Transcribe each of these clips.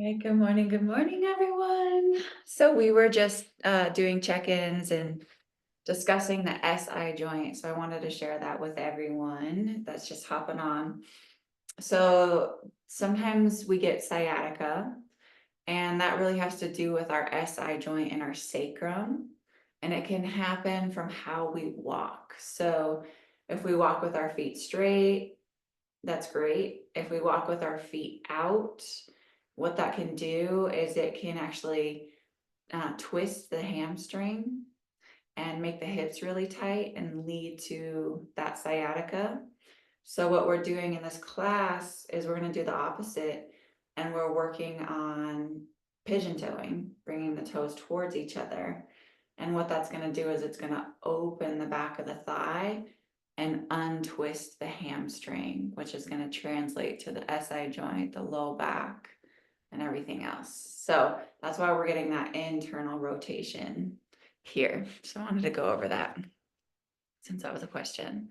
Hey, good morning, everyone. So we were just doing check-ins and discussing the SI joint. So I wanted to share that with everyone that's just hopping on. So sometimes we get sciatica, and that really has to do with our SI joint and our sacrum. And it can happen from how we walk. So if we walk with our feet straight, that's great. If we walk with our feet out, what that can do is it can actually twist the hamstring and make the hips really tight and lead to that sciatica. So, what we're doing in this class is we're going to do the opposite, and we're working on pigeon toeing, bringing the toes towards each other. And what that's going to do is it's going to open the back of the thigh and untwist the hamstring, which is going to translate to the SI joint, the low back, and everything else. So that's why we're getting that internal rotation here. So I wanted to go over that since that was a question.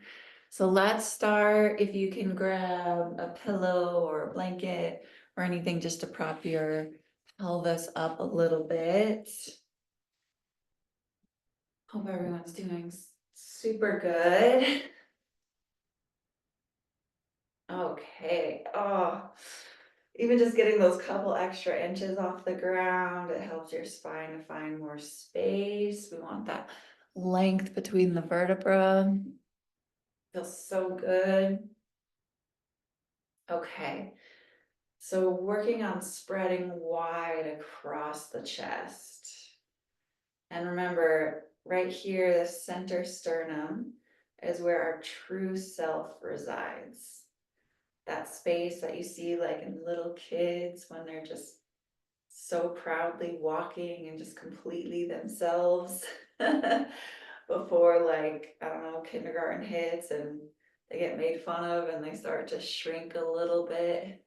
So let's start. If you can grab a pillow or a blanket or anything just to prop your pelvis up a little bit. Hope everyone's doing super good. Okay. Oh, even just getting those couple extra inches off the ground, it helps your spine to find more space. We want that length between the vertebra. Feels so good. Okay. So working on spreading wide across the chest. And remember, right here, the center sternum is where our true self resides. That space that you see like in little kids when they're just so proudly walking and just completely themselves before, like, I don't know, kindergarten hits and they get made fun of and they start to shrink a little bit.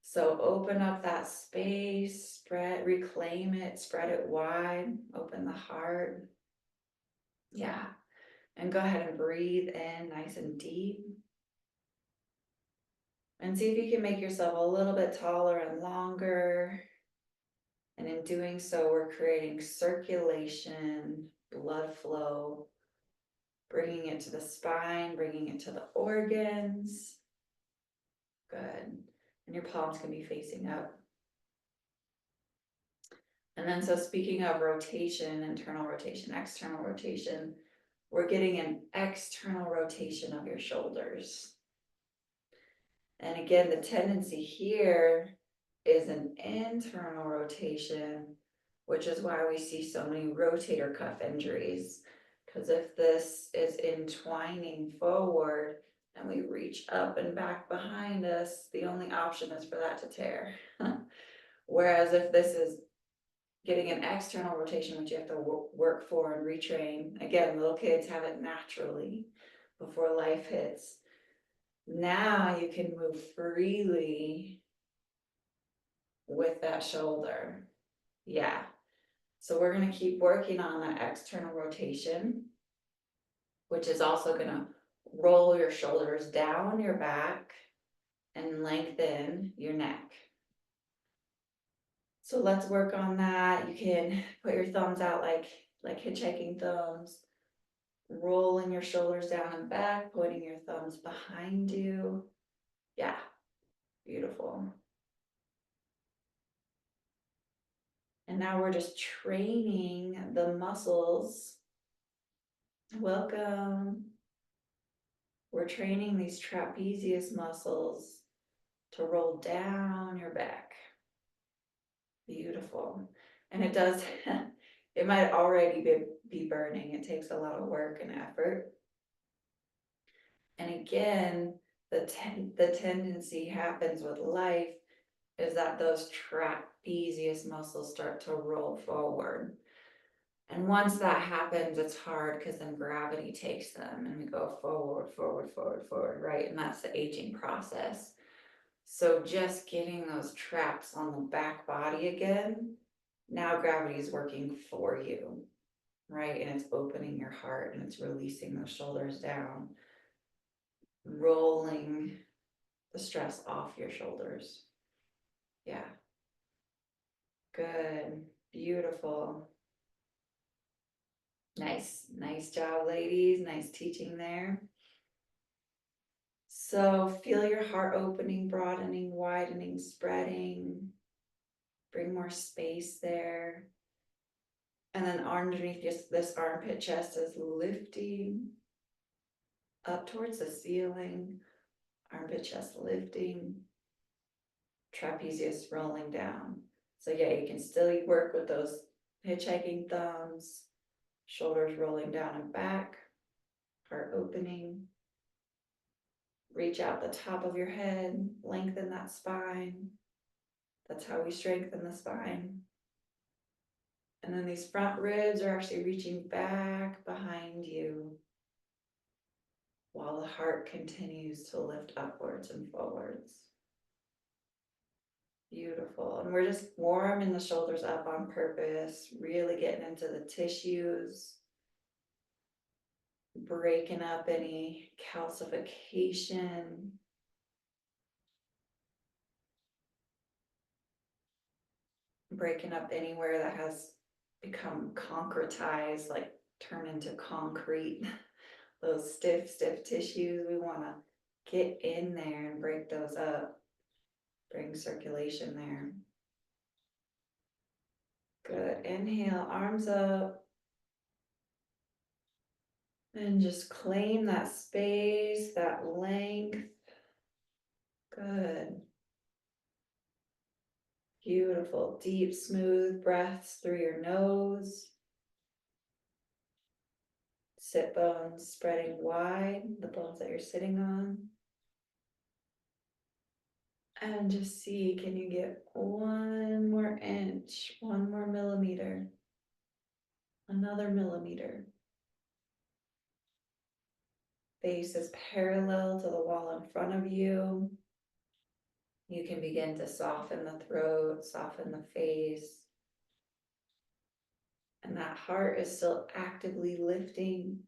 So open up that space, spread, reclaim it, spread it wide, open the heart. Yeah. And go ahead and breathe in nice and deep. And see if you can make yourself a little bit taller and longer. And in doing so, we're creating circulation, blood flow, bringing it to the spine, bringing it to the organs. Good. And your palms can be facing up. And then, so speaking of rotation, internal rotation, external rotation, we're getting an external rotation of your shoulders. And again, the tendency here is an internal rotation, which is why we see so many rotator cuff injuries. Because if this is entwining forward and we reach up and back behind us, the only option is for that to tear. Whereas if this is getting an external rotation, which you have to work for and retrain, again, little kids have it naturally before life hits. Now you can move freely with that shoulder. Yeah. So we're going to keep working on that external rotation, which is also going to roll your shoulders down your back and lengthen your neck. So let's work on that. You can put your thumbs out like hitchhiking thumbs, rolling your shoulders down and back, pointing your thumbs behind you. Yeah, beautiful. And now we're just training the muscles. Welcome. We're training these trapezius muscles to roll down your back. Beautiful. And it does, it might already be burning. It takes a lot of work and effort. And again, the tendency happens with life is that those trapezius muscles start to roll forward. And once that happens, it's hard because then gravity takes them and we go forward, forward, forward, forward, right? And that's the aging process. So just getting those traps on the back body again, now gravity is working for you, right? And it's opening your heart and it's releasing those shoulders down, rolling the stress off your shoulders. Yeah. Good. Beautiful. Nice job, ladies. Nice teaching there. So feel your heart opening, broadening, widening, spreading. Bring more space there. And then underneath just this armpit chest is lifting up towards the ceiling. Armpit chest lifting. Trapezius rolling down. So yeah, you can still work with those hitchhiking thumbs, shoulders rolling down and back, heart opening. Reach out the top of your head, lengthen that spine. That's how we strengthen the spine. And then these front ribs are actually reaching back behind you while the heart continues to lift upwards and forwards. Beautiful. And we're just warming the shoulders up on purpose, really getting into the tissues, breaking up any calcification. Breaking up anywhere that has become concretized, like turn into concrete. Those stiff tissues, we want to get in there and break those up. Bring circulation there. Good. Inhale, arms up. And just claim that space, that length. Good. Beautiful. Deep, smooth breaths through your nose. Sit bones spreading wide, the bones that you're sitting on. And just see, can you get 1 more inch, 1 more millimeter, another millimeter. Face is parallel to the wall in front of you. You can begin to soften the throat, soften the face. And that heart is still actively lifting.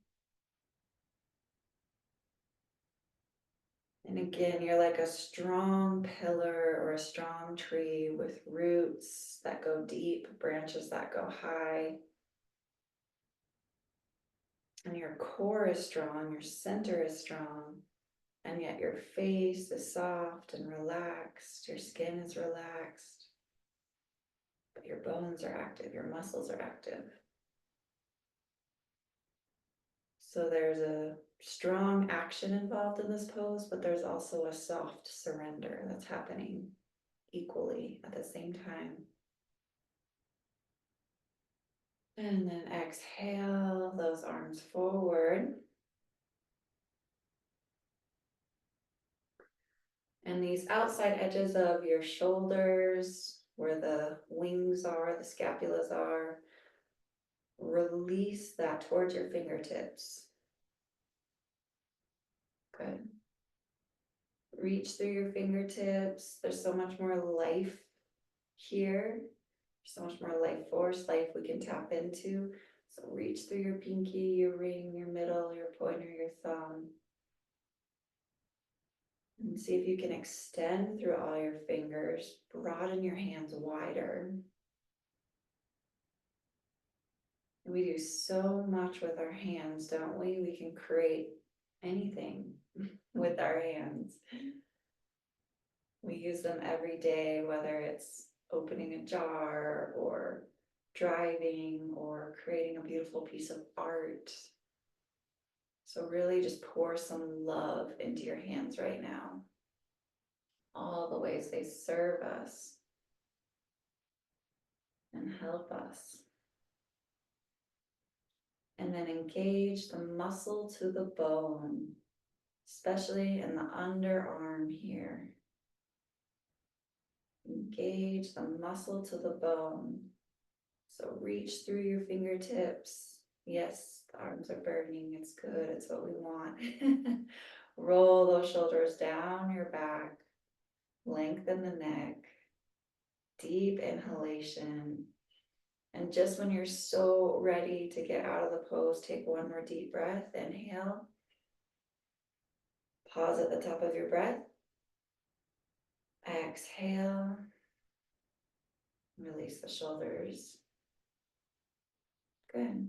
And again, you're like a strong pillar or a strong tree with roots that go deep, branches that go high. And your core is strong, your center is strong, and yet your face is soft and relaxed, your skin is relaxed, but your bones are active, your muscles are active. So there's a strong action involved in this pose, but there's also a soft surrender that's happening equally at the same time. And then exhale those arms forward. And these outside edges of your shoulders, where the wings are, the scapulas are, release that towards your fingertips. Good. Reach through your fingertips. There's so much more life here. So much more life force, life we can tap into. So reach through your pinky, your ring, your middle, your pointer, your thumb. And see if you can extend through all your fingers, broaden your hands wider. And we do so much with our hands, don't we? We can create anything with our hands. We use them every day, whether it's opening a jar or driving or creating a beautiful piece of art. So really just pour some love into your hands right now. All the ways they serve us and help us. And then engage the muscle to the bone, especially in the underarm here. Engage the muscle to the bone. So reach through your fingertips. Yes, the arms are burning. It's good. It's what we want. Roll those shoulders down your back. Lengthen the neck. Deep inhalation. And just when you're so ready to get out of the pose, take 1 more deep breath. Inhale. Pause at the top of your breath. Exhale. Release the shoulders. Good.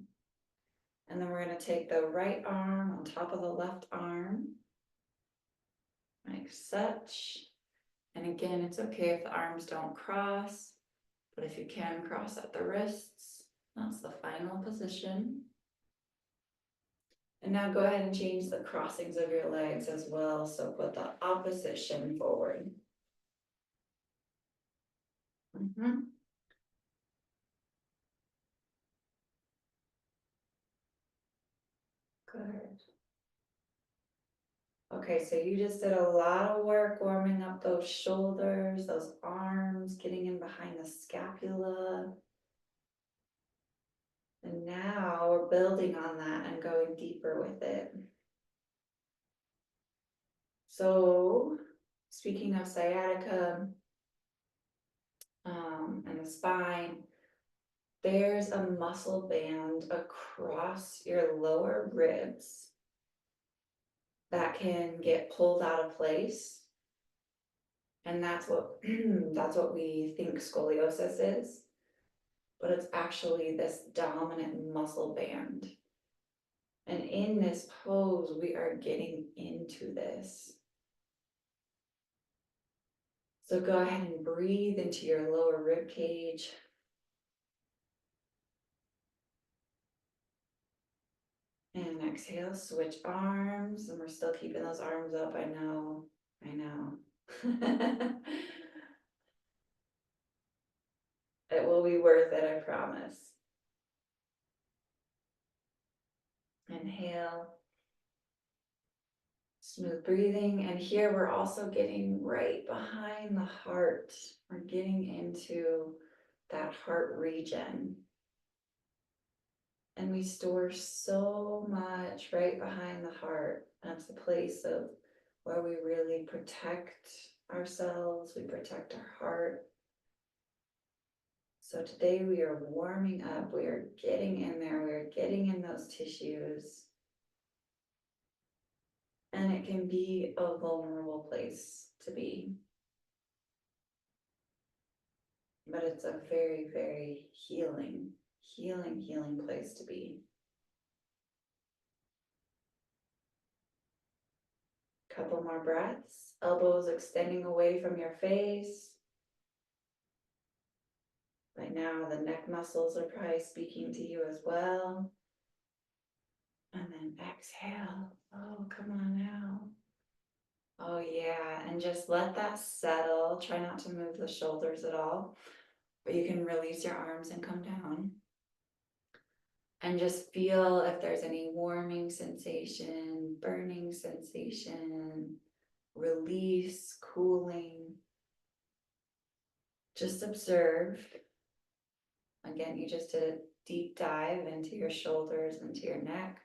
And then we're going to take the right arm on top of the left arm, like such. And again, it's okay if the arms don't cross, but if you can cross at the wrists, that's the final position. And now go ahead and change the crossings of your legs as well. So put the opposite shin forward. Good. Okay, so you just did a lot of work warming up those shoulders, those arms, getting in behind the scapula. And now we're building on that and going deeper with it. So, speaking of sciatica and the spine, there's a muscle band across your lower ribs that can get pulled out of place. And that's what that's what we think scoliosis is. But it's actually this dominant muscle band. And in this pose, we are getting into this. So go ahead and breathe into your lower rib cage. And exhale, switch arms. And we're still keeping those arms up. I know. It will be worth it, I promise. Inhale. Smooth breathing. And here we're also getting right behind the heart. We're getting into that heart region. And we store so much right behind the heart. That's the place of where we really protect ourselves, we protect our heart. So today we are warming up, we are getting in there, we are getting in those tissues. And it can be a vulnerable place to be. But it's a very, very healing place to be. Couple more breaths, elbows extending away from your face. By now, the neck muscles are probably speaking to you as well. And then exhale. Oh, come on now. Oh, yeah. And just let that settle. Try not to move the shoulders at all. But you can release your arms and come down. And just feel if there's any warming sensation, burning sensation, release, cooling. Just observe. Again, you just did a deep dive into your shoulders, into your neck.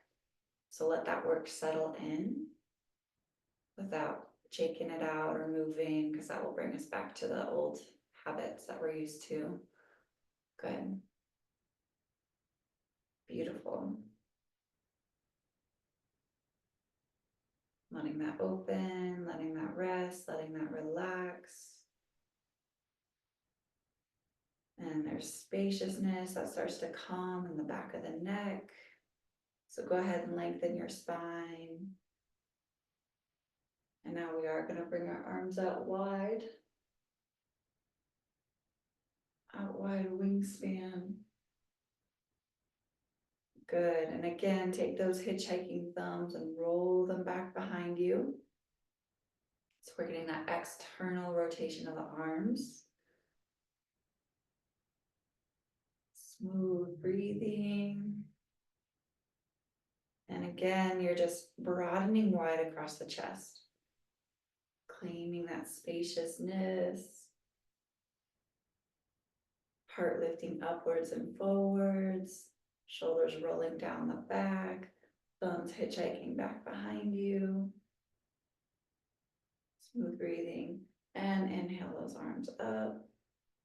So let that work settle in without shaking it out or moving, because that will bring us back to the old habits that we're used to. Good. Beautiful. Letting that open, letting that rest, letting that relax. And there's spaciousness that starts to calm in the back of the neck. So go ahead and lengthen your spine. And now we are going to bring our arms out wide wingspan. Good. And again, take those hitchhiking thumbs and roll them back behind you. So we're getting that external rotation of the arms. Smooth breathing. And again, you're just broadening wide across the chest. Claiming that spaciousness. Heart lifting upwards and forwards. Shoulders rolling down the back. Thumbs hitchhiking back behind you. Smooth breathing. And inhale those arms up.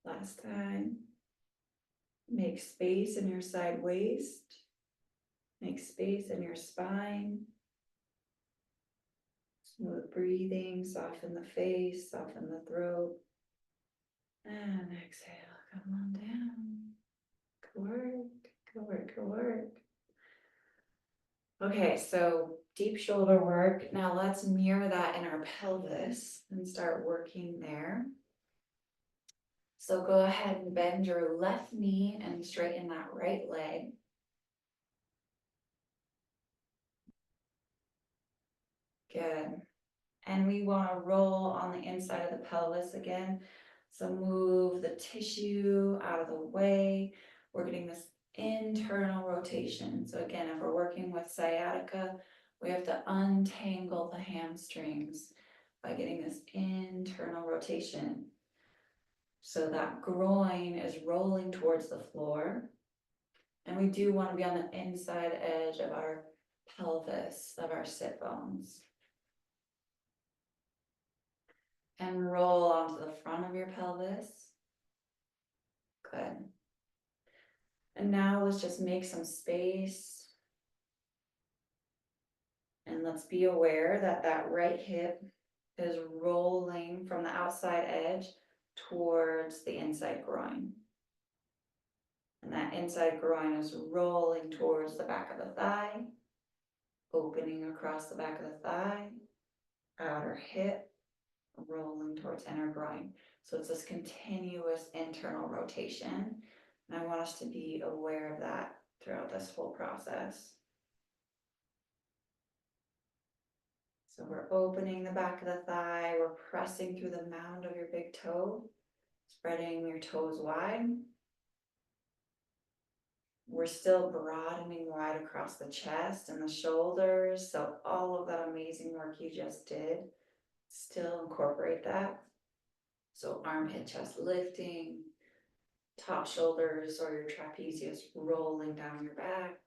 Last time. Make space in your side waist. Make space in your spine. Smooth breathing, soften the face, soften the throat. And exhale, come on down. Good work, good work, good work. Okay, so deep shoulder work. Now let's mirror that in our pelvis and start working there. So go ahead and bend your left knee and straighten that right leg. Good. And we want to roll on the inside of the pelvis again. So move the tissue out of the way. We're getting this internal rotation. So again, if we're working with sciatica, we have to untangle the hamstrings by getting this internal rotation. So that groin is rolling towards the floor. And we do want to be on the inside edge of our pelvis, of our sit bones. And roll onto the front of your pelvis. Good. And now let's just make some space. And let's be aware that that right hip is rolling from the outside edge towards the inside groin. And that inside groin is rolling towards the back of the thigh, opening across the back of the thigh, outer hip, rolling towards inner groin. So it's this continuous internal rotation. And I want us to be aware of that throughout this whole process. So we're opening the back of the thigh, we're pressing through the mound of your big toe, spreading your toes wide. We're still broadening wide across the chest and the shoulders. So all of that amazing work you just did, still incorporate that. So armpit, chest lifting, top shoulders or your trapezius rolling down your back.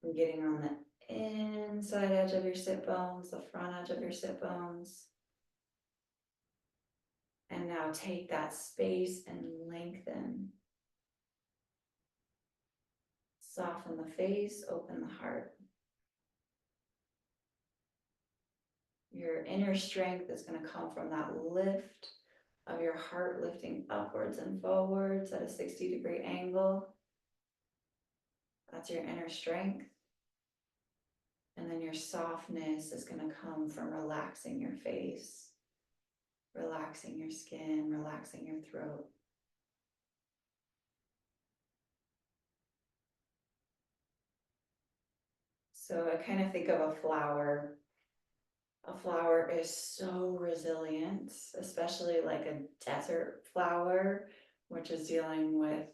And getting on the inside edge of your sit bones, the front edge of your sit bones. And now take that space and lengthen. Soften the face, open the heart. Your inner strength is going to come from that lift of your heart lifting upwards and forwards at a 60-degree angle. That's your inner strength. And then your softness is going to come from relaxing your face, relaxing your skin, relaxing your throat. So I kind of think of a flower. A flower is so resilient, especially like a desert flower, which is dealing with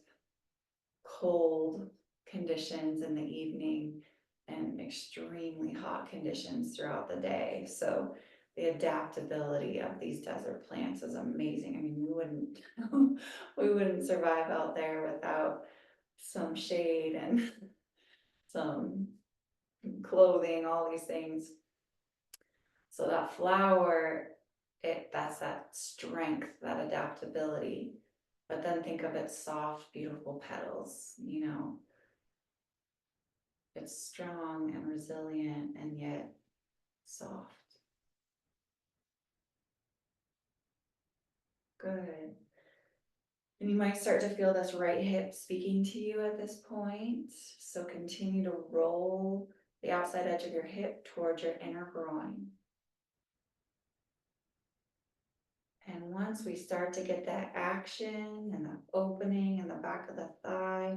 cold conditions in the evening and extremely hot conditions throughout the day. So the adaptability of these desert plants is amazing. I mean, we wouldn't survive out there without some shade and some clothing, all these things. So that flower, that's that strength, that adaptability. But then think of its soft, beautiful petals, it's strong and resilient and yet soft. Good. And you might start to feel this right hip speaking to you at this point. So continue to roll the outside edge of your hip towards your inner groin. And once we start to get that action and the opening in the back of the thigh,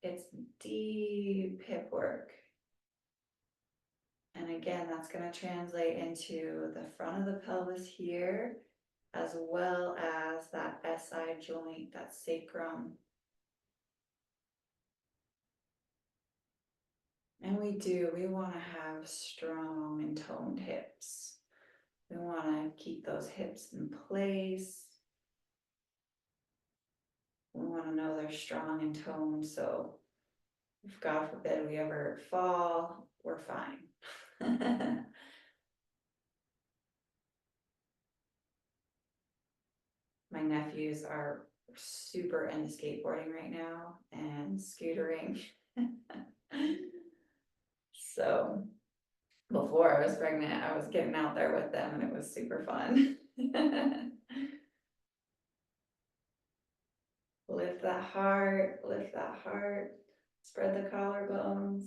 it's deep hip work. And again, that's going to translate into the front of the pelvis here, as well as that SI joint, that sacrum. And we want to have strong and toned hips. We want to keep those hips in place. We want to know they're strong and toned, so if God forbid we ever fall, we're fine. My nephews are super into skateboarding right now and scootering. So before I was pregnant, I was getting out there with them and it was super fun. Lift that heart, lift that heart. Spread the collarbones.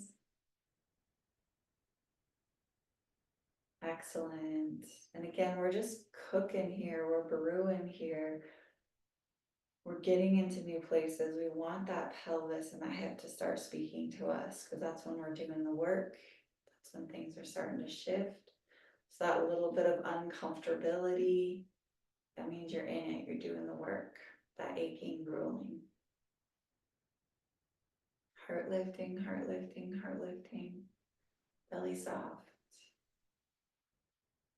Excellent. And again, we're just cooking here, we're brewing here. We're getting into new places. We want that pelvis and that hip to start speaking to us, because that's when we're doing the work. That's when things are starting to shift. So that little bit of uncomfortability, that means you're in it, you're doing the work. That aching, grueling. Heart lifting, heart lifting, heart lifting. Belly soft.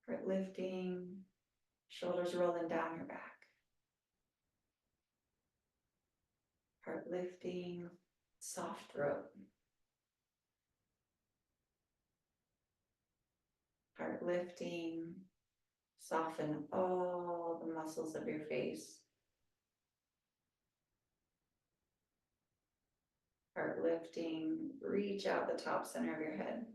Heart lifting. Shoulders rolling down your back. Heart lifting. Soft throat. Heart lifting. Soften all the muscles of your face. Heart lifting. Reach out the top center of your head.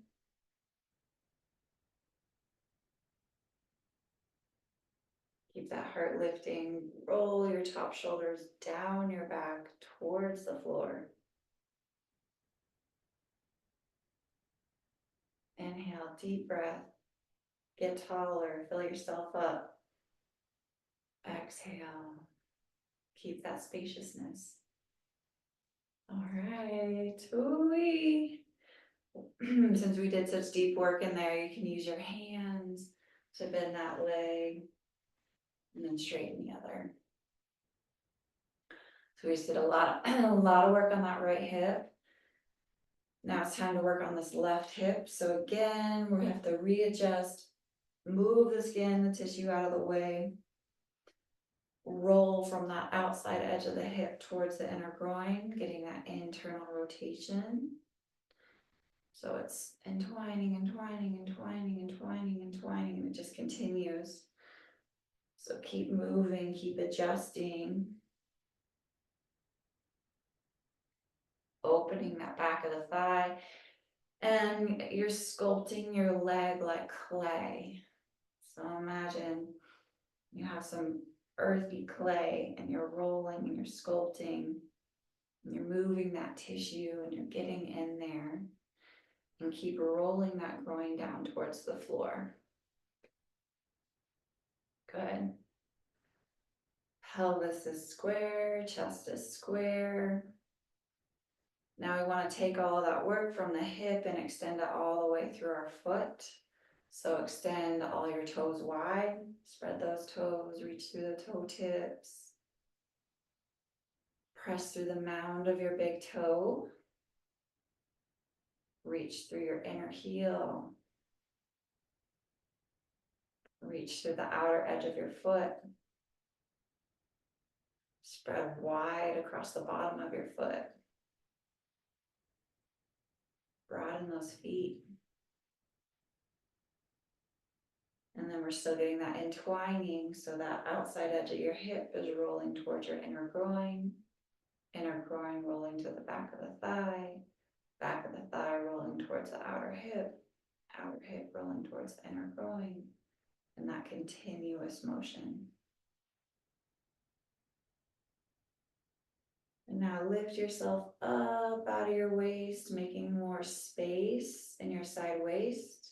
Keep that heart lifting. Roll your top shoulders down your back towards the floor. Inhale, deep breath. Get taller, fill yourself up. Exhale. Keep that spaciousness. All right. Ooh-wee. Since we did such deep work in there, you can use your hands to bend that leg and then straighten the other. So we just did a lot of work on that right hip. Now it's time to work on this left hip. So again, we have to readjust, move the skin, the tissue out of the way, roll from that outside edge of the hip towards the inner groin, getting that internal rotation. So it's entwining, entwining, entwining, entwining, entwining, and it just continues. So keep moving, keep adjusting. Opening that back of the thigh. And you're sculpting your leg like clay. So imagine you have some earthy clay and you're rolling and you're sculpting and you're moving that tissue and you're getting in there, and keep rolling that groin down towards the floor. Good. Pelvis is square, chest is square. Now we want to take all of that work from the hip and extend it all the way through our foot. So extend all your toes wide, spread those toes, reach through the toe tips. Press through the mound of your big toe. Reach through your inner heel. Reach through the outer edge of your foot. Spread wide across the bottom of your foot. Broaden those feet. And then we're still getting that entwining, so that outside edge of your hip is rolling towards your inner groin rolling to the back of the thigh rolling towards the outer hip rolling towards the inner groin, and that continuous motion. And now lift yourself up out of your waist, making more space in your side waist.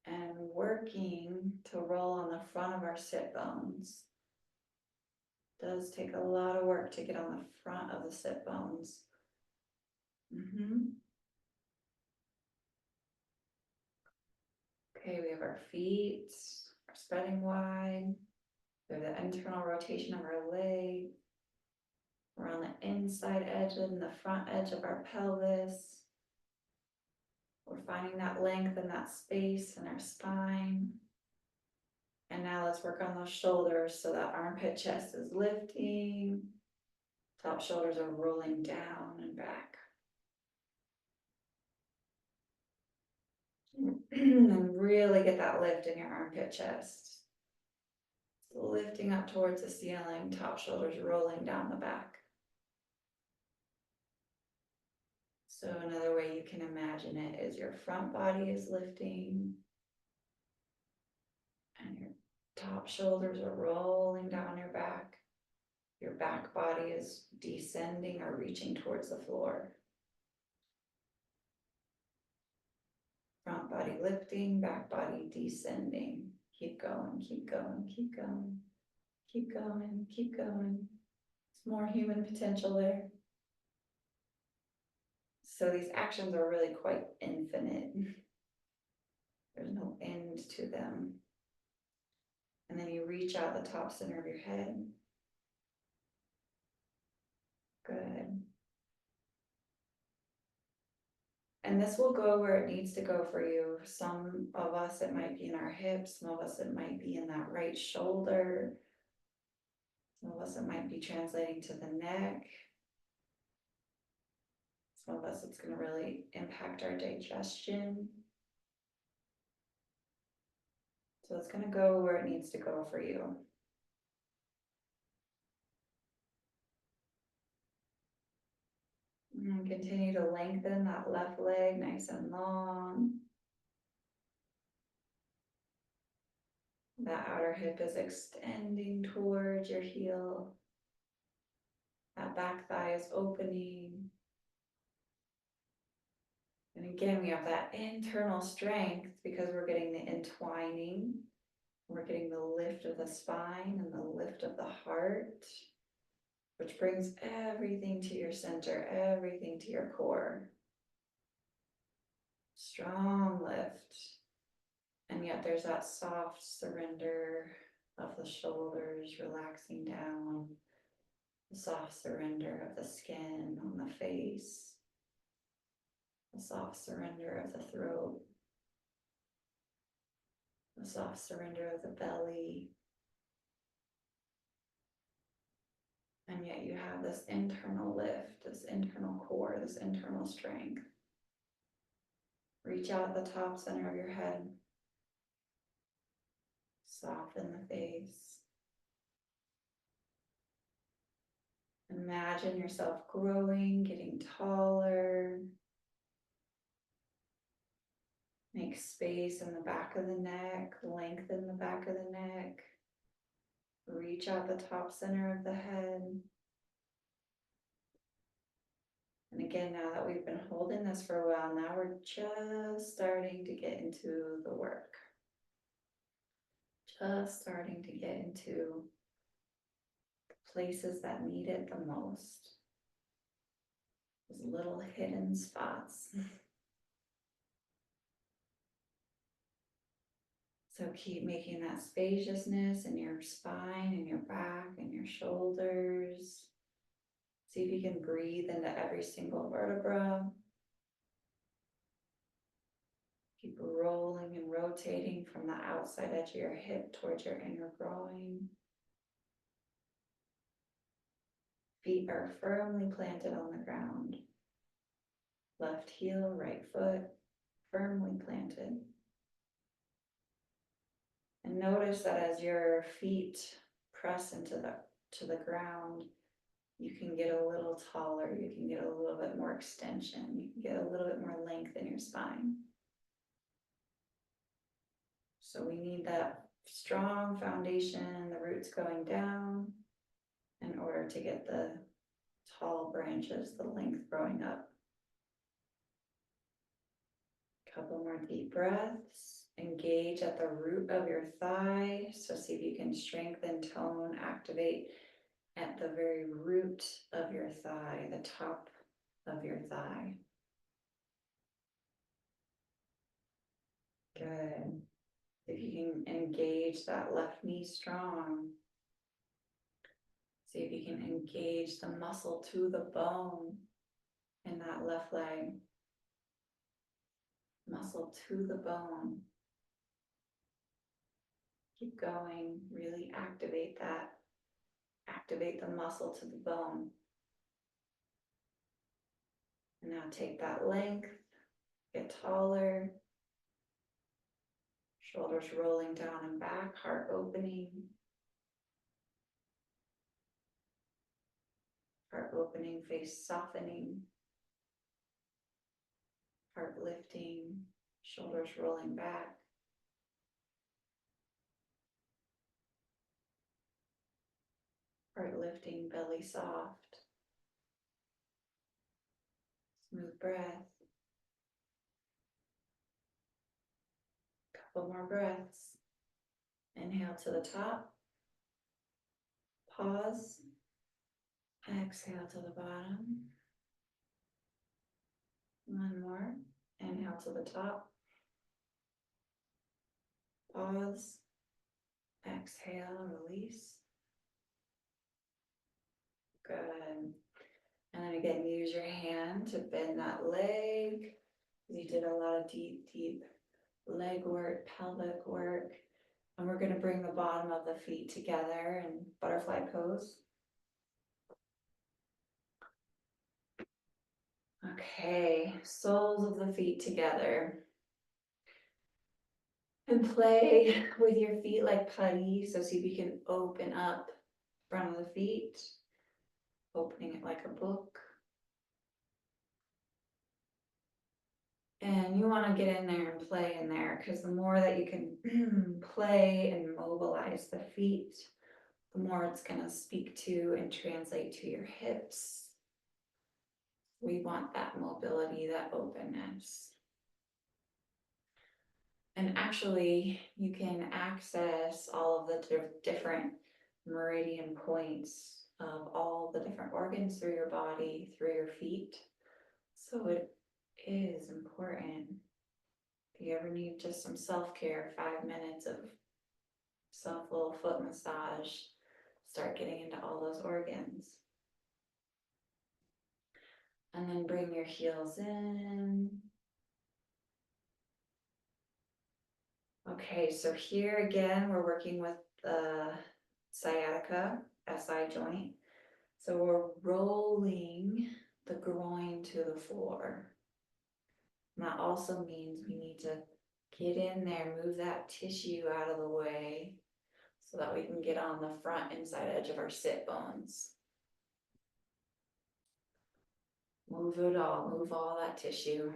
And working to roll on the front of our sit bones. It does take a lot of work to get on the front of the sit bones. Okay, we have our feet are spreading wide. We have the internal rotation of our leg. We're on the inside edge and the front edge of our pelvis. We're finding that length and that space in our spine. And now let's work on those shoulders, so that armpit chest is lifting. Top shoulders are rolling down and back. And really get that lift in your armpit chest. Lifting up towards the ceiling, top shoulders rolling down the back. So another way you can imagine it is your front body is lifting and your Top shoulders are rolling down your back. Your back body is descending or reaching towards the floor. Front body lifting, back body descending. Keep going, keep going, keep going, keep going, keep going. It's more human potential there. So these actions are really quite infinite. There's no end to them. And then you reach out the top center of your head. Good. And this will go where it needs to go for you. Some of us, it might be in our hips. Some of us, it might be in that right shoulder. Some of us, it might be translating to the neck. Some of us, it's going to really impact our digestion. So it's going to go where it needs to go for you. And continue to lengthen that left leg nice and long. That outer hip is extending towards your heel. That back thigh is opening. And again, we have that internal strength because we're getting the entwining. We're getting the lift of the spine and the lift of the heart, which brings everything to your center, everything to your core. Strong lift. And yet there's that soft surrender of the shoulders relaxing down, the soft surrender of the skin on the face, the soft surrender of the throat, the soft surrender of the belly. And yet you have this internal lift, this internal core, this internal strength. Reach out the top center of your head. Soften the face. Imagine yourself growing, getting taller. Make space in the back of the neck, lengthen the back of the neck. Reach out the top center of the head. And again, now that we've been holding this for a while, now we're just starting to get into the work. Just starting to get into the places that need it the most. Those little hidden spots. So keep making that spaciousness in your spine and your back and your shoulders. See if you can breathe into every single vertebra. Keep rolling and rotating from the outside edge of your hip towards your inner groin. Feet are firmly planted on the ground. Left heel, right foot, firmly planted. And notice that as your feet press into the ground, you can get a little taller, you can get a little bit more extension, you can get a little bit more length in your spine. So we need that strong foundation, the roots going down in order to get the tall branches, the length growing up. Couple more deep breaths. Engage at the root of your thigh. So see if you can strengthen, tone, activate at the very root of your thigh, the top of your thigh. Good. If you can engage that left knee strong. See if you can engage the muscle to the bone in that left leg. Muscle to the bone. Keep going, really activate that. Activate the muscle to the bone. And now take that length, get taller. Shoulders rolling down and back, heart opening. Heart opening, face softening. Heart lifting, shoulders rolling back. Heart lifting, belly soft. Smooth breath. Couple more breaths. Inhale to the top. Pause. Exhale to the bottom. One more. Inhale to the top. Pause. Exhale, release. Good. And then again, use your hand to bend that leg. You did a lot of deep, deep leg work, pelvic work. And we're going to bring the bottom of the feet together in butterfly pose. Okay, soles of the feet together. And play with your feet like putty. So see if you can open up front of the feet, opening it like a book. And you want to get in there and play in there, because the more that you can play and mobilize the feet, the more it's going to speak to and translate to your hips. We want that mobility, that openness. And actually, you can access all of the different meridian points of all the different organs through your body, through your feet. So it is important. If you ever need just some self-care, 5 minutes of little foot massage, start getting into all those organs. And then bring your heels in. Okay, so here again, we're working with the sciatica, SI joint. So we're rolling the groin to the floor. And that also means we need to get in there, move that tissue out of the way so that we can get on the front inside edge of our sit bones. Move it all, move all that tissue.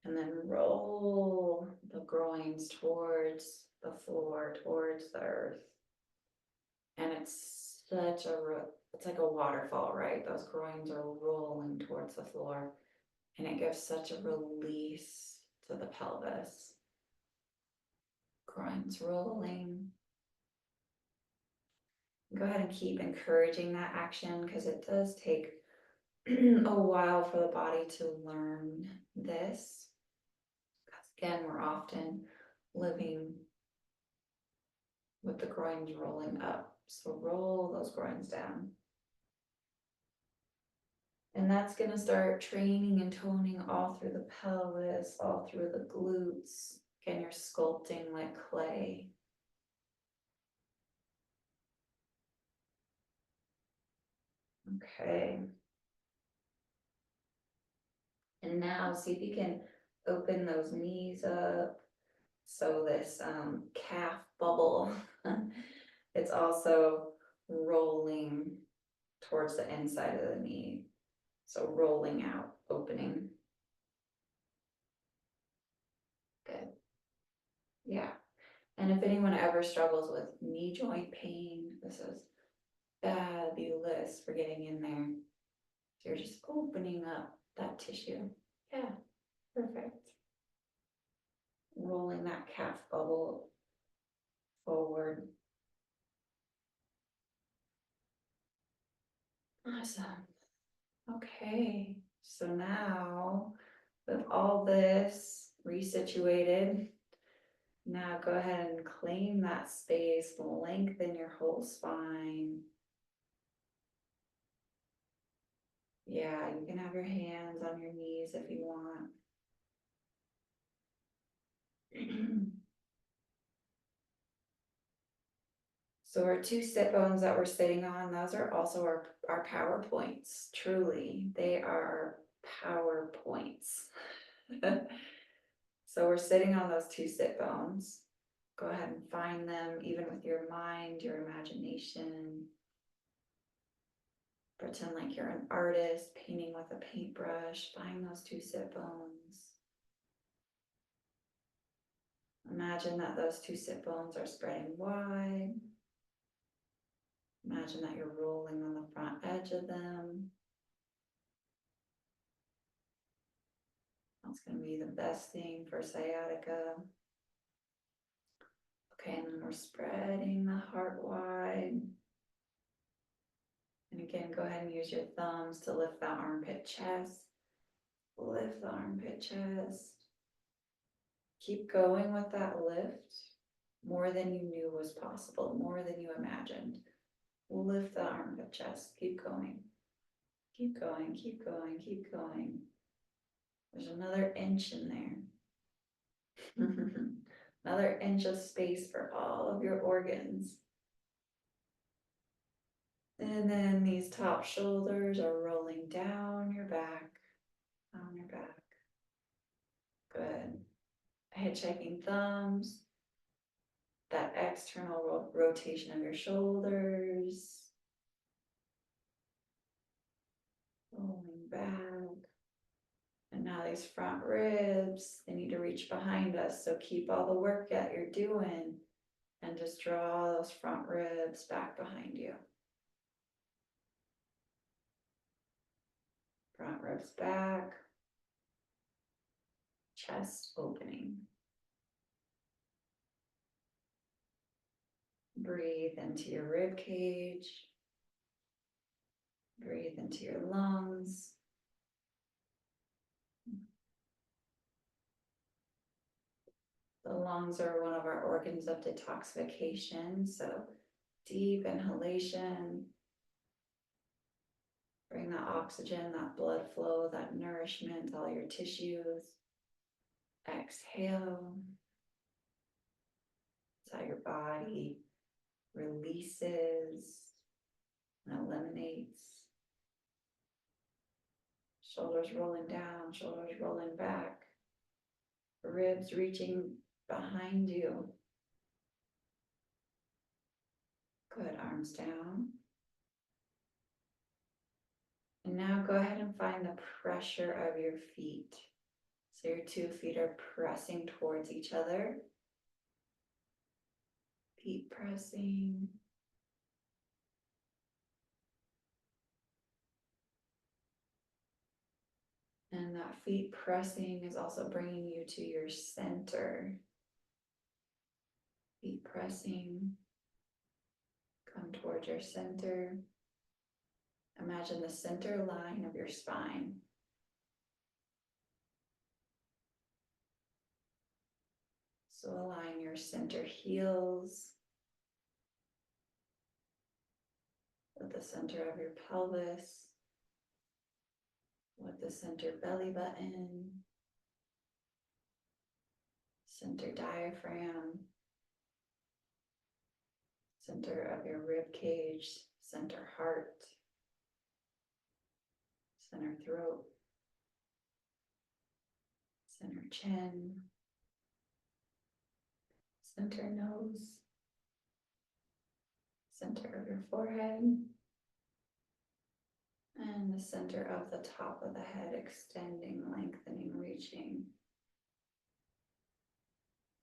And then roll the groins towards the floor, towards the earth. And it's such it's like a waterfall, right? Those groins are rolling towards the floor. And it gives such a release to the pelvis. Groins rolling. Go ahead and keep encouraging that action, because it does take a while for the body to learn this. Because again, we're often living with the groins rolling up. So roll those groins down. And that's going to start training and toning all through the pelvis, all through the glutes. Again, you're sculpting like clay. Okay. And now see if you can open those knees up. So this calf bubble, it's also rolling towards the inside of the knee. So rolling out, opening. Good. Yeah. And if anyone ever struggles with knee joint pain, this is fabulous for getting in there. So you're just opening up that tissue. Yeah, perfect. Rolling that calf bubble forward. Awesome. Okay, so now with all this resituated, now go ahead and claim that space, lengthen your whole spine. Yeah, you can have your hands on your knees if you want. So our two sit bones that we're sitting on, those are also our power points. Truly, they are power points. So we're sitting on those two sit bones. Go ahead and find them, even with your mind, your imagination. Pretend like you're an artist painting with a paintbrush. Find those two sit bones. Imagine that those two sit bones are spreading wide. Imagine that you're rolling on the front edge of them. That's going to be the best thing for sciatica. Okay, and then we're spreading the heart wide. And again, go ahead and use your thumbs to lift that armpit chest. Lift the armpit chest. Keep going with that lift. More than you knew was possible, more than you imagined. Lift the armpit chest. Keep going. Keep going, keep going, keep going. There's another inch in there. Another inch of space for all of your organs. And then these top shoulders are rolling down your back, down your back. Good. Head-checking thumbs. That external rotation of your shoulders. Rolling back. And now these front ribs, they need to reach behind us. So keep all the work that you're doing and just draw those front ribs back behind you. Front ribs back. Chest opening. Breathe into your rib cage. Breathe into your lungs. The lungs are one of our organs of detoxification, so deep inhalation. Bring that oxygen, that blood flow, that nourishment to all your tissues. Exhale. It's how your body releases and eliminates. Shoulders rolling down, shoulders rolling back. Ribs reaching behind you. Good, arms down. And now go ahead and find the pressure of your feet. So your 2 feet are pressing towards each other. Feet pressing. And that feet pressing is also bringing you to your center. Feet pressing. Come towards your center. Imagine the center line of your spine. So align your center heels with the center of your pelvis, with the center belly button, center diaphragm, center of your rib cage, center heart, center throat, center chin, center nose, center of your forehead, and the center of the top of the head, extending, lengthening, reaching.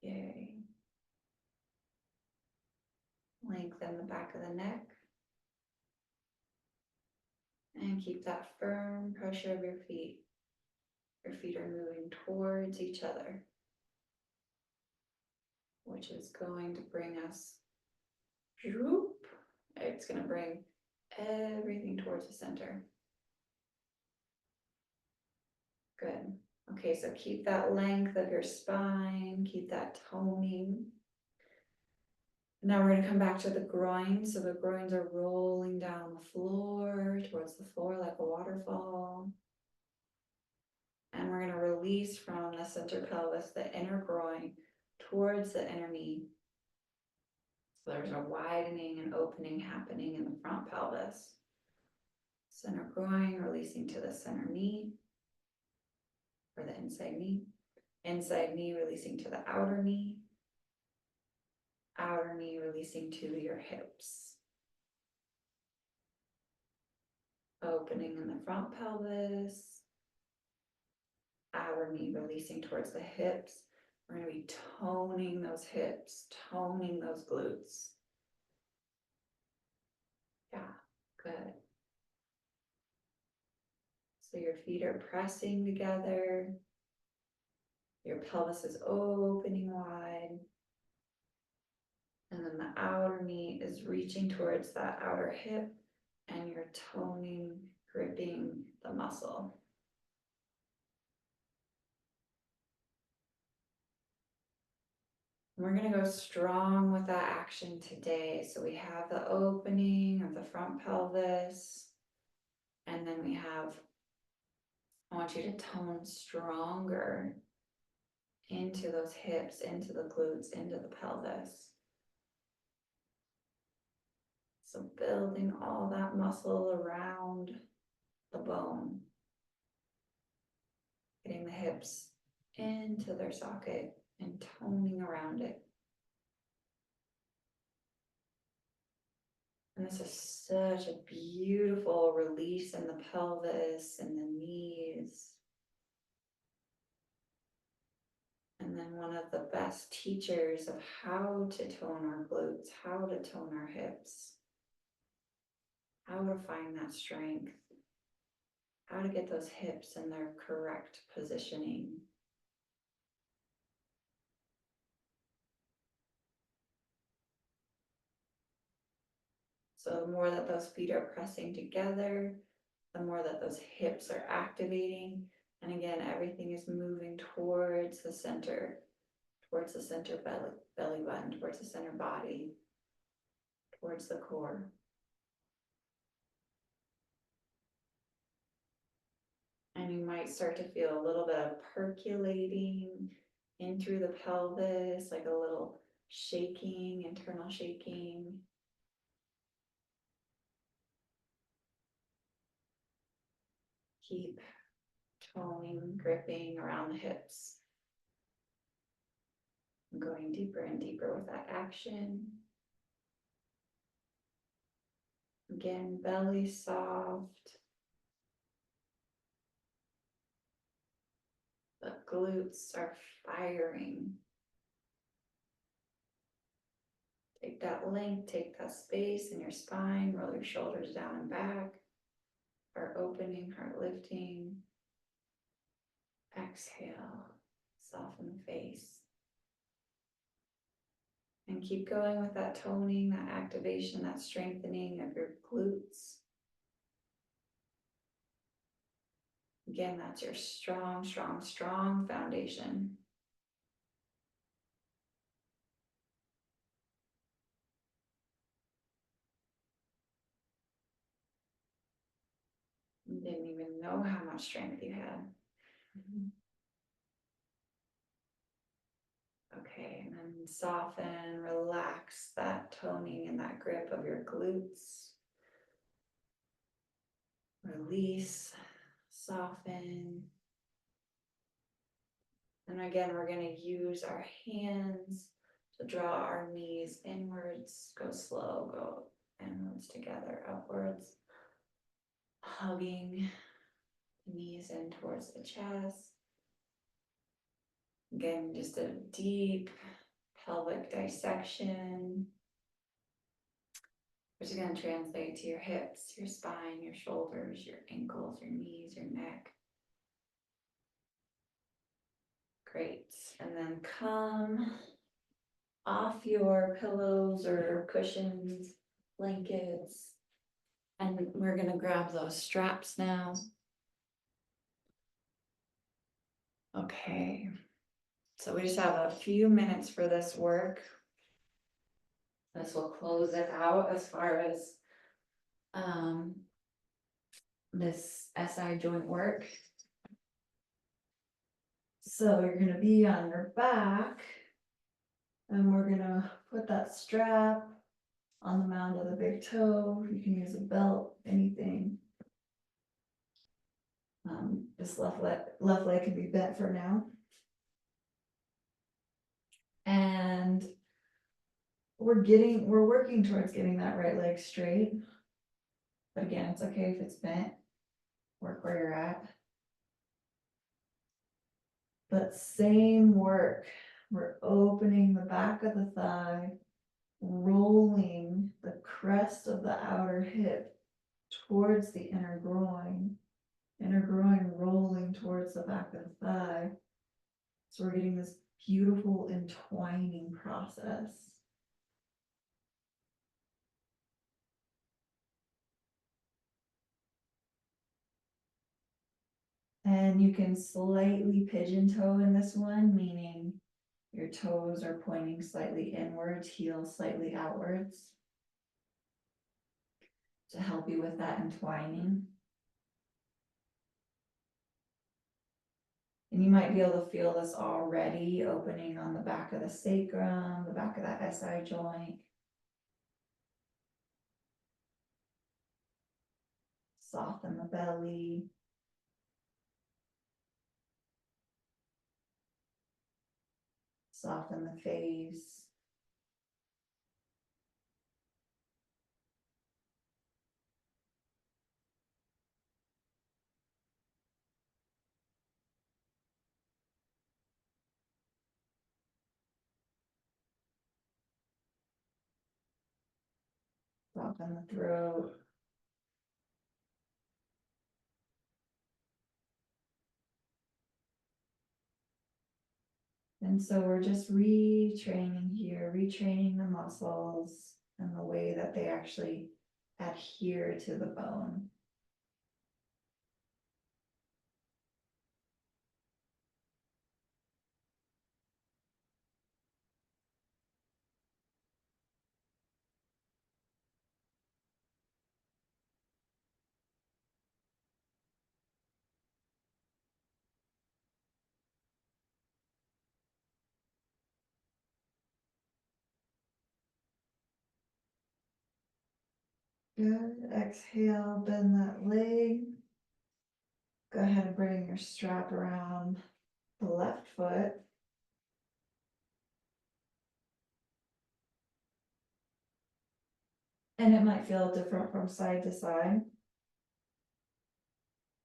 Yay. Lengthen the back of the neck. And keep that firm pressure of your feet. Your feet are moving towards each other, which is going to bring us, it's going to bring everything towards the center. Good. Okay, so keep that length of your spine, keep that toning. Now we're going to come back to the groins. So the groins are rolling down the floor, towards the floor like a waterfall. And we're going to release from the center pelvis, the inner groin, towards the inner knee. So there's a widening and opening happening in the front pelvis. Center groin releasing to the center knee, or the inside knee. Inside knee releasing to the outer knee. Outer knee releasing to your hips. Opening in the front pelvis. Outer knee releasing towards the hips. We're going to be toning those hips, toning those glutes. Yeah, good. So your feet are pressing together. Your pelvis is opening wide. And then the outer knee is reaching towards that outer hip, and you're toning, gripping the muscle. We're going to go strong with that action today. So we have the opening of the front pelvis, and then we have, I want you to tone stronger into those hips, into the glutes, into the pelvis. So building all that muscle around the bone, getting the hips into their socket and toning around it. And this is such a beautiful release in the pelvis and the knees. And then one of the best teachers of how to tone our glutes, how to tone our hips, how to find that strength, how to get those hips in their correct positioning. So the more that those feet are pressing together, the more that those hips are activating. And again, everything is moving towards the center belly button, towards the center body, towards the core. And you might start to feel a little bit of percolating in through the pelvis, like a little shaking, internal shaking. Keep toning, gripping around the hips. Going deeper and deeper with that action. Again, belly soft. The glutes are firing. Take that length, take that space in your spine, roll your shoulders down and back. Heart opening, heart lifting. Exhale, soften the face. And keep going with that toning, that activation, that strengthening of your glutes. Again, that's your strong, strong, strong foundation. You didn't even know how much strength you had. Okay, and then soften, relax that toning and that grip of your glutes. Release, soften. And again, we're going to use our hands to draw our knees inwards. Go slow, go inwards together, upwards. Hugging the knees in towards the chest. Again, just a deep pelvic dissection, which is going to translate to your hips, your spine, your shoulders, your ankles, your knees, your neck. Great. And then come off your pillows or cushions, blankets, and we're going to grab those straps now. Okay. So we just have a few minutes for this work. This will close it out as far as this SI joint work. So you're going to be on your back, and we're going to put that strap on the mound of the big toe. You can use a belt, anything. This left leg can be bent for now. And we're working towards getting that right leg straight. But again, it's okay if it's bent. Work where you're at. But same work. We're opening the back of the thigh, rolling the crest of the outer hip towards the inner groin rolling towards the back of the thigh. So we're getting this beautiful entwining process. And you can slightly pigeon toe in this one, meaning your toes are pointing slightly inwards, heels slightly outwards, to help you with that entwining. And you might be able to feel this already opening on the back of the sacrum, the back of that SI joint. Soften the belly. Soften the face. Soften the throat. And so we're just retraining here, retraining the muscles and the way that they actually adhere to the bone. Good. Exhale, bend that leg. Go ahead and bring your strap around the left foot. And it might feel different from side to side.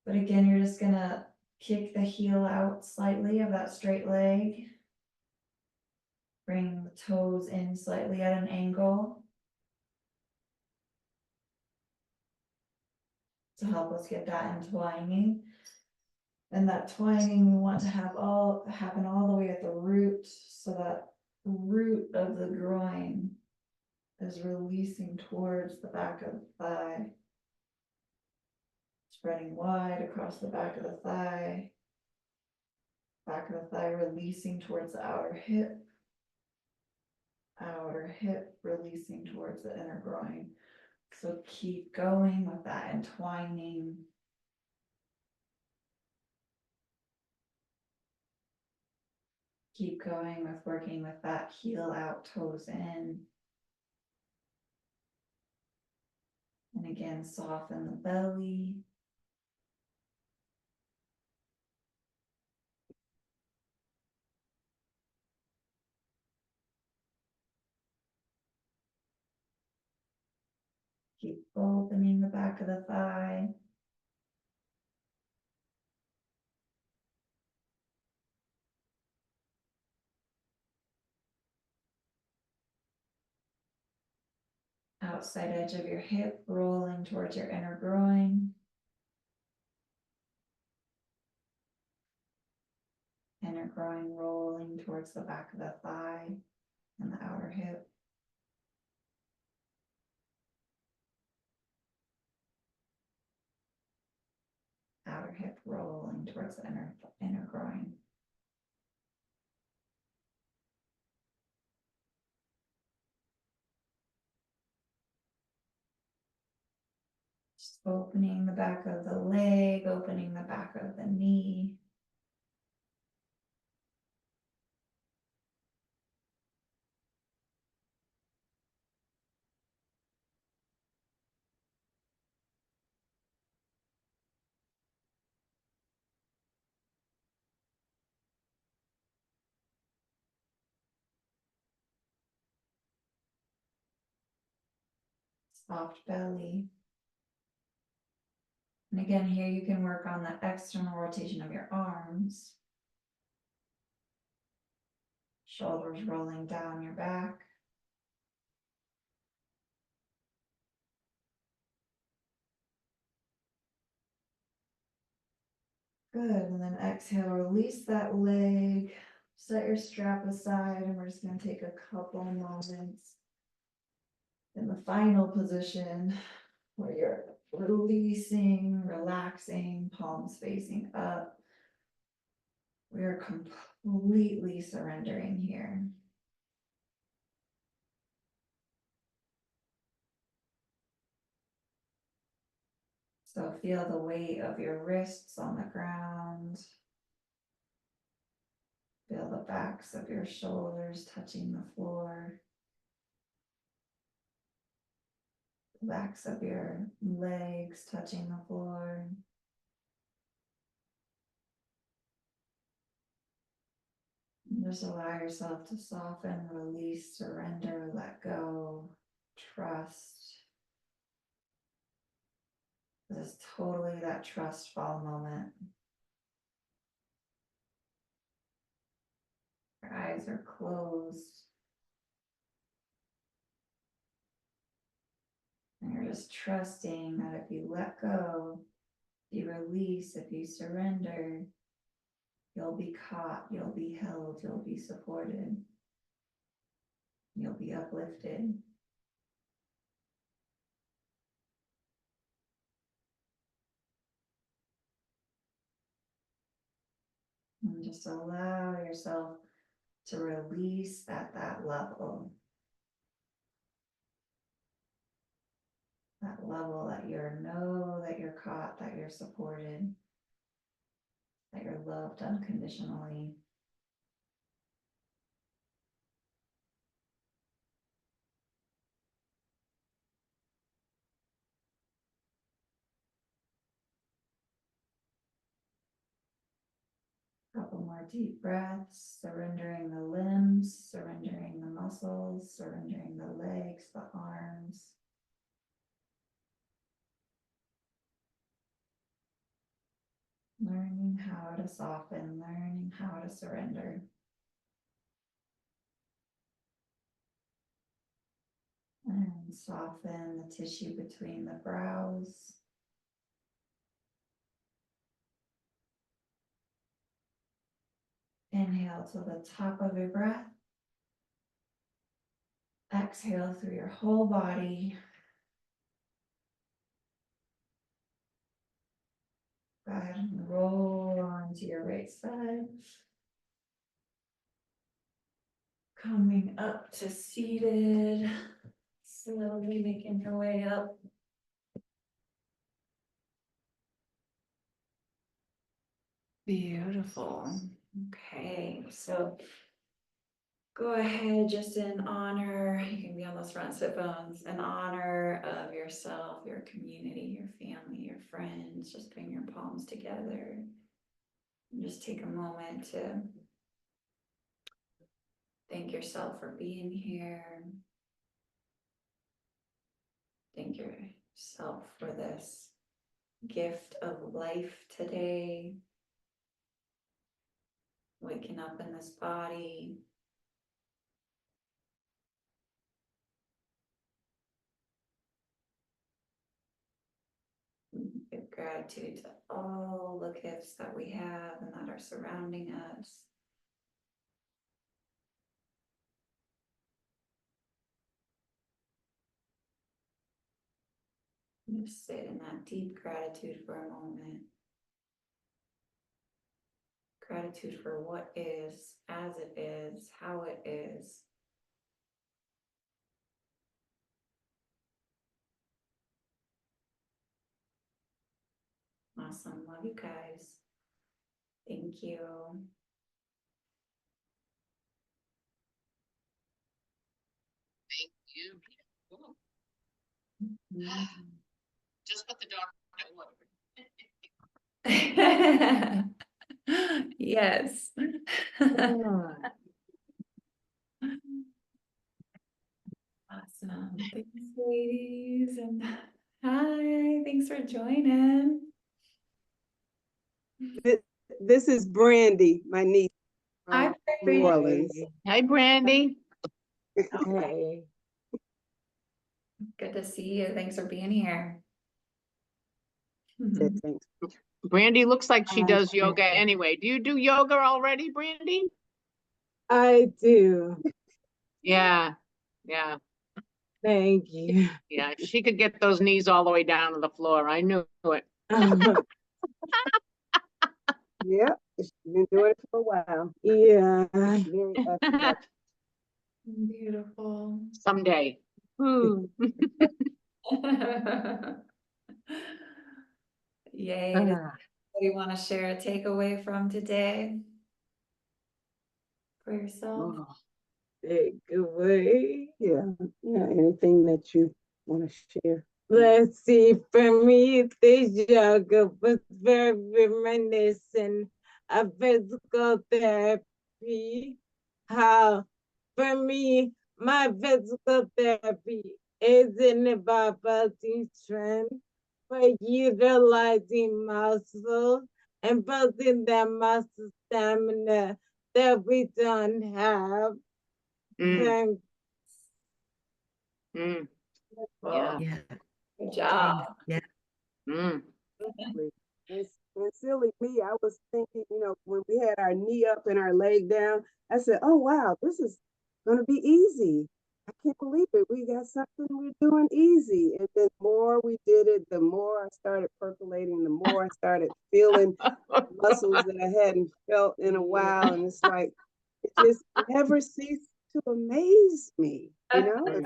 But again, you're just gonna kick the heel out slightly of that straight leg. Bring the toes in slightly at an angle to help us get that entwining. And that twining we want to have happen all the way at the root, so that root of the groin is releasing towards the back of the thigh. Spreading wide across the back of the thigh. Back of the thigh releasing towards the outer hip releasing towards the inner groin. So keep going with that entwining. Keep going with working with that heel out, toes in. And again, soften the belly. Keep opening the back of the thigh. Outside edge of your hip rolling towards your inner groin. Inner groin rolling towards the back of the thigh and the outer hip. Outer hip rolling towards the inner groin. Just opening the back of the leg, opening the back of the knee. Soft belly. And again, here you can work on the external rotation of your arms. Shoulders rolling down your back. Good, and then exhale, release that leg, set your strap aside, and we're just gonna take a couple moments in the final position where you're releasing, relaxing, palms facing up. We are completely surrendering here. So feel the weight of your wrists on the ground. Feel the backs of your shoulders touching the floor. The backs of your legs touching the floor. And just allow yourself to soften, release, surrender, let go, trust. This is totally that trust fall moment. Your eyes are closed. And you're just trusting that if you let go, if you release, if you surrender, you'll be caught, you'll be held, you'll be supported, you'll be uplifted. And just allow yourself to release at that level. That level that know that you're caught, that you're supported, that you're loved unconditionally. Couple more deep breaths, surrendering the limbs, surrendering the muscles, surrendering the legs, the arms. Learning how to soften, learning how to surrender. And soften the tissue between the brows. Inhale to the top of your breath. Exhale through your whole body. Go ahead and roll onto your right side. Coming up to seated. Slowly making your way up. Beautiful. Okay, so go ahead, just in honor, you can be on those front sit bones, in honor of yourself, your community, your family, your friends, just bring your palms together. And just take a moment to thank yourself for being here. Thank yourself for this gift of life today. Waking up in this body. Give gratitude to all the gifts that we have and that are surrounding us. Just sit in that deep gratitude for a moment. Gratitude for what is, as it is, how it is. Awesome. Love you guys. Thank you. You. Mm. Just what the doctor wanted. Yes. Awesome. Thanks, ladies. And hi, thanks for joining. This is Brandy, my niece Hi, from New Orleans. Hi, Brandy. Hey. Good to see you. Thanks for being here. Said thanks. Brandy looks like she I does yoga anyway. Do you do yoga already, Brandy? I do. Yeah, yeah, Thank you. yeah. She could get those knees all the way down to the floor. I knew it. Yep, she's been doing it for a while. Yeah, very athletic. Beautiful. Someday. Ooh. Yay. Does anybody want to share a takeaway from today for yourself? Oh, take away. Yeah, yeah, anything that you want to share. Let's see, for me, this yoga was very reminiscent of physical therapy. How, for me, my physical therapy isn't about building strength, but utilizing muscle and building that muscle stamina that we don't have. Mm, Thank mm, Well, yeah. Yeah. good job. Yeah. Mm, you. And silly me, I was thinking, when we had our knee up and our leg down, I said, oh, wow, this is going to be easy. I can't believe it. We got something we're doing easy. And the more we did it, the more I started percolating, the more I started feeling muscles that I hadn't felt in a while. And it's like, it just never ceased to amaze me. It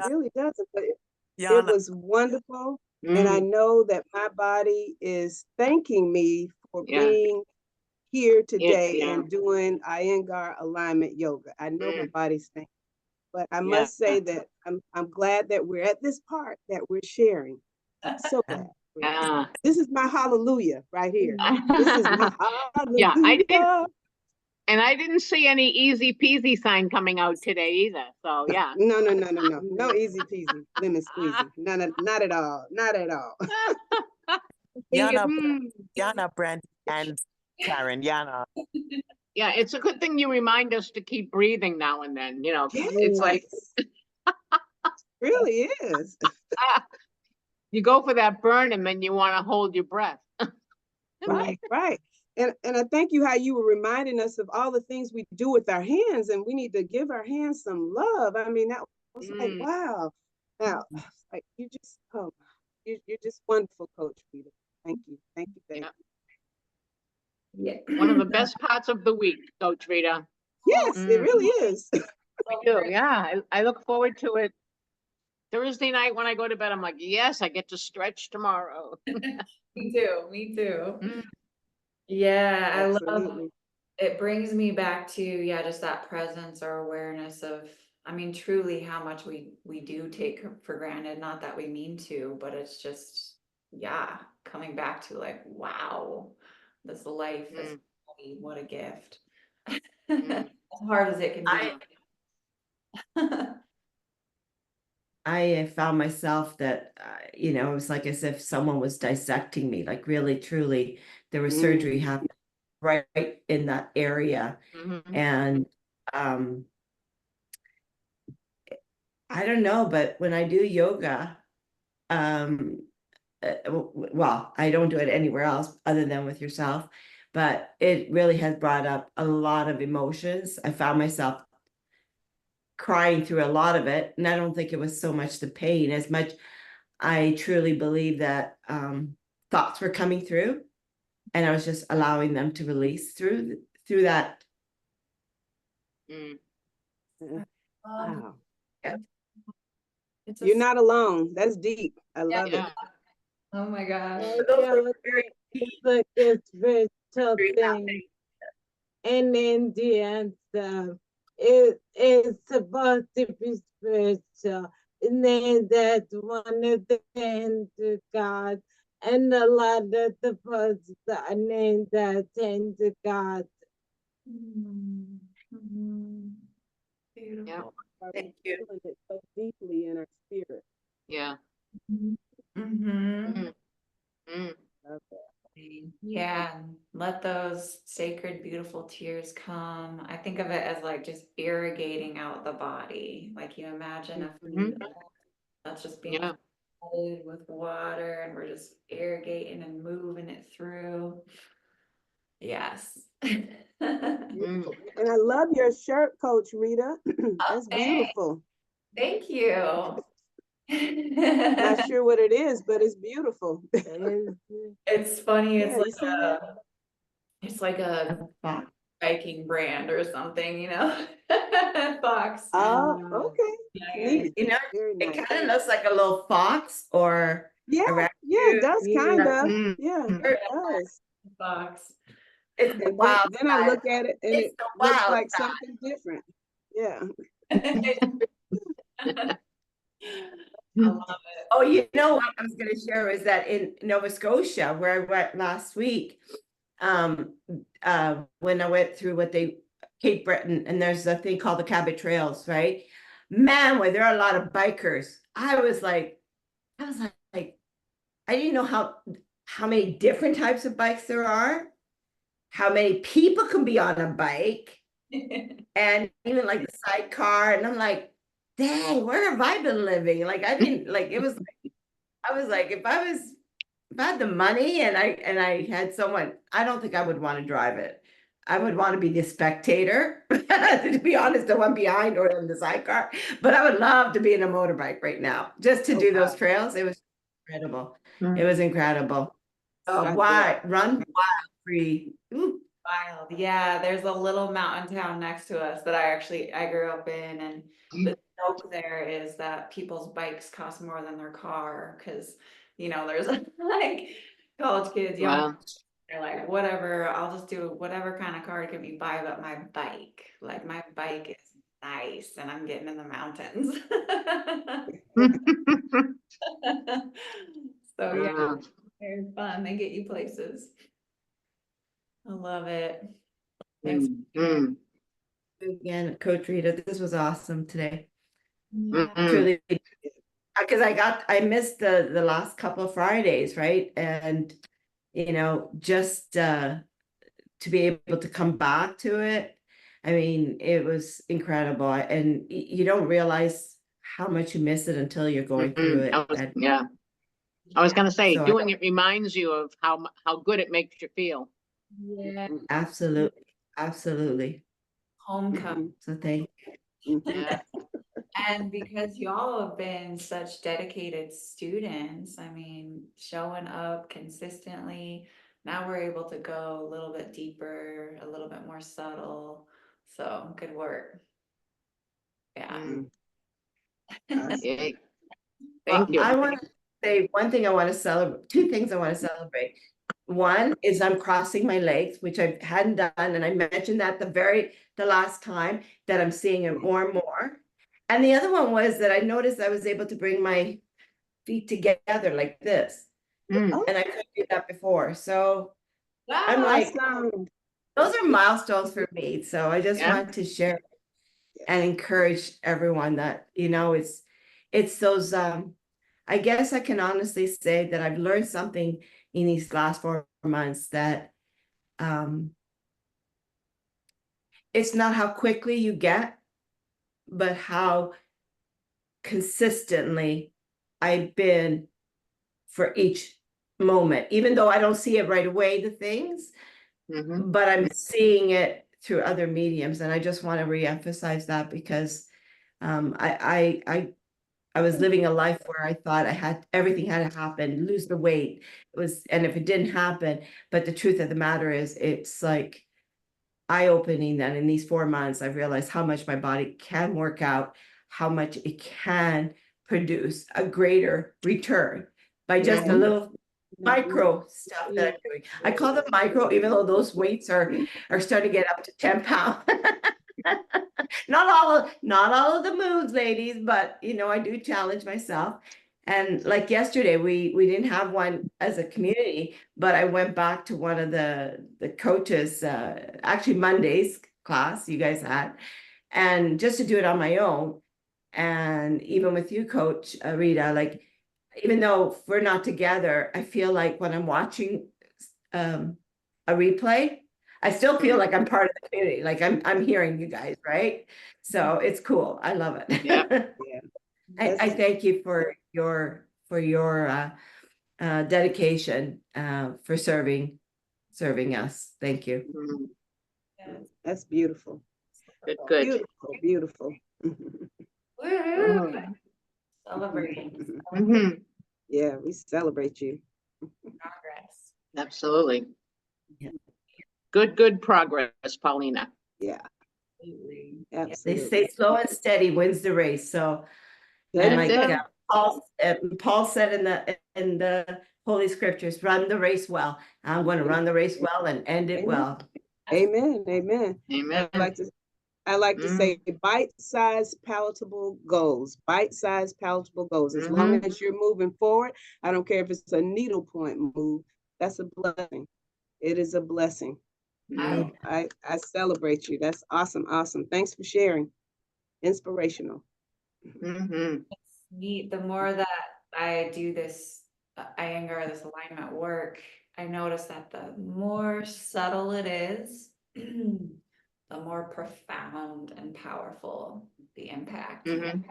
really doesn't. But it Yana. was wonderful. And I mm, know that my body is thanking me for yeah, being here today yeah, and doing Iyengar alignment yoga. I know my mm, body's thanking. But I yeah. must say that I'm glad that we're at this part that we're sharing. So glad. Yeah. This is my hallelujah right here. This is my Yeah, hallelujah. I didn't see any easy peasy sign coming out today either. So yeah. No, no, no, no, no. No easy peasy, lemon squeezy. Not at all. Not at all. Yana, Mm, Yana, Brandy, and Karen. Yana. yeah, it's a good thing you remind us to keep breathing now and then, 'cause it's like Yes. Really is. you go for that burn and then you want to hold your breath. Right, right. And I thank you how you were reminding us of all the things we do with our hands, and we need to give our hands some love. I mean, that was like, Mm, wow. Now, like you just, you're just wonderful, Coach Peter. Thank you, thank you, thank yeah. Yeah. One of the best parts of the week, Coach Rita. you. Yes, it Mm, really is. I do. Yeah, I look forward to it. Thursday night when I go to bed, I'm like, yes, I get to stretch tomorrow. Me too. Me too. Mm, Yeah, I love Absolutely. it. Brings me back to, yeah, just that presence or awareness of, I mean, truly how much we do take for granted. Not that we mean to, but it's just, yeah, coming back to like, wow, this life is mm, what a gift. mm, As hard as it can yeah. be. I found myself that, it was like as if someone was dissecting me, like really, truly, there was surgery Mm. happening right in that area. Mhm. And I don't know, but when I do yoga, um, well, I don't do it anywhere else other than with yourself, but it really has brought up a lot of emotions. I found myself crying through a lot of it, and I don't think it was so much the pain as much I truly believe that thoughts were coming through, and I was just allowing them to release through that. Mm, Wow. Yeah. It's You're not alone. That's deep. I yeah. love it. yeah. Oh my gosh. It's like a spiritual thing. In Indian stuff. It's supposed to be spiritual. And then that's one of the names of God. And a lot of the posts are named that hand to God. Yeah. Beautiful. Thank you. Feeling it so deeply in our spirit. Yeah. Mm-hmm. Mm, mm, Love that. Yeah, and let those sacred, beautiful tears come. I think of it as like just irrigating out the body. Like you imagine a mhm. field that's just being Yeah. flooded with water and we're just irrigating and moving it through. Yes. Mm. And I love your shirt, Coach Rita. That's Okay, beautiful. thank you. Not sure what it is, but it's beautiful. It's funny, Yeah, you see that? it's like a Fox. biking brand or something, you know? Fox. Oh, okay. Yeah, Neat. You know, Very it nice. kind of looks like a little fox or Yeah, a yeah, it does kind of. Mm. Yeah, it does. Fox. It's the But wild then I side. look at it and It's it the looks wild like side. something different. Yeah. I love it. Oh, you know what I was gonna share is that in Nova Scotia, where I went last week, when I went through Cape Breton, and there's a thing called the Cabot Trails, right? Man, where there are a lot of bikers. I was like, I didn't know how many different types of bikes there are, how many people can be on a bike, and even like the sidecar. And I'm like, dang, where have I been living? Like I didn't like it was I was like, if I had the money and I had someone, I don't think I would want to drive it. I would want to be the spectator, to be honest, the one behind or in the sidecar. But I would love to be in a motorbike right now, just to Oh, do those wow. trails. It was incredible. Mm. It was incredible. Oh, I Why run wild free? Ooh. wild. Yeah, there's a little mountain town next to us that I grew up in, and the joke there is that people's bikes cost more than their car because there's like college kids, young, Wow. they're like, whatever, I'll just do whatever kind of car to get me by, but my bike is nice and I'm getting in the mountains. So yeah, Wow. they're fun. They get you places. I love it. Thanks. Mm. Again, Coach Rita, this was awesome today. Yeah. Mm. Truly, because I missed the last couple of Fridays, right? And just to be able to come back to it, I mean, it was incredible. And you don't realize how much you miss it until you're going through it. Yeah. I was gonna say, So doing it reminds you of how good it makes you feel. Yeah. absolutely, absolutely. Homecoming. So thank Yeah. And because y'all have been such dedicated students, I mean, showing up consistently, now we're able to go a little bit deeper, a little bit more subtle. So good work. Yeah. Mm. Awesome. Yay. Well, Thank you. I want to say one thing I want to celebrate, two things I want to celebrate. One is I'm crossing my legs, which I hadn't done, and I mentioned that the last time that I'm seeing it more and more. And the other one was that I noticed I was able to bring my feet together like this, Mm. Oh, and I couldn't do that before. So Wow. I'm like, awesome. those are milestones for me. So I just Yeah. want to share and encourage everyone that, it's those, I guess I can honestly say that I've learned something in these last 4 months that, it's not how quickly you get, but how consistently I've been for each moment, even though I don't see it right away, the things, Mhm. but I'm seeing it through other mediums. And I just want to reemphasize that because I was living a life where I thought everything had to happen, lose the weight. And if it didn't happen, but the truth of the matter is, it's like eye-opening that in these 4 months, I've realized how much my body can work out, how much it can produce a greater return by just a little micro stuff that I'm doing. I call them micro, even though those weights are starting to get up to 10 pounds. Not all of the moves, ladies, but I do challenge myself. And like yesterday, we didn't have one as a community, but I went back to one of the coaches, actually Monday's class you guys had, and just to do it on my own. And even with you, Coach Rita, like, even though we're not together, I feel like when I'm watching a replay, I still feel like I'm part of the community. Like I'm hearing you guys, right? So it's cool. I love it. Yeah. Yeah. I thank you for for your dedication for serving us. Thank you. Mm, That's beautiful. Good, good. Beautiful, beautiful. Woo-hoo. Mhm. Celebrating Mhm. Yeah, we celebrate you. progress. Absolutely. Yeah. Good progress, Paulina. Yeah, Absolutely. They absolutely. say slow and steady wins the race. So, and That's like it. Paul said in the Holy Scriptures, run the race well. I'm going to run the race well and end it Amen. well. Amen, amen. Amen. I like to say bite-sized palatable goals, bite-sized palatable goals. As long as you're moving forward, I don't care if it's a needlepoint move, that's a blessing. It is a blessing. Mhm. I celebrate you. That's awesome, awesome. Thanks for sharing. Inspirational. Mhm. It's neat. The more that I do this Iyengar, this alignment work, I notice that the more subtle it is, the more profound and powerful the impact. Mhm.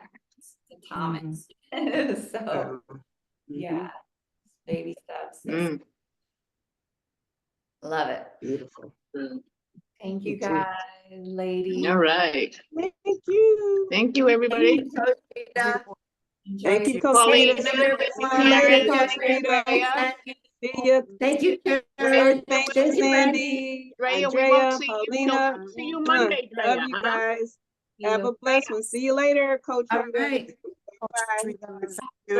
To Thomas. So Mhm. yeah, baby steps. Mm. Love it. Beautiful. Mm. Thank Me you too. guys, ladies. All right. Thank you. Thank you, everybody. Coach Rita. Enjoy Thank your you, Coach Paulina, Rita. Everyone. See you later, Karen, Coach Rita. Andrea, See you. Thank you, Drea, Karen. Thank you, Thank you, Brandy. Sandy, Drea, we won't Andrea, see you till Paulina. see you Mwah. Monday, Love Drea, you huh? guys. Have a blessed one. See you later, Coach All Rita. right. Bye. Drea,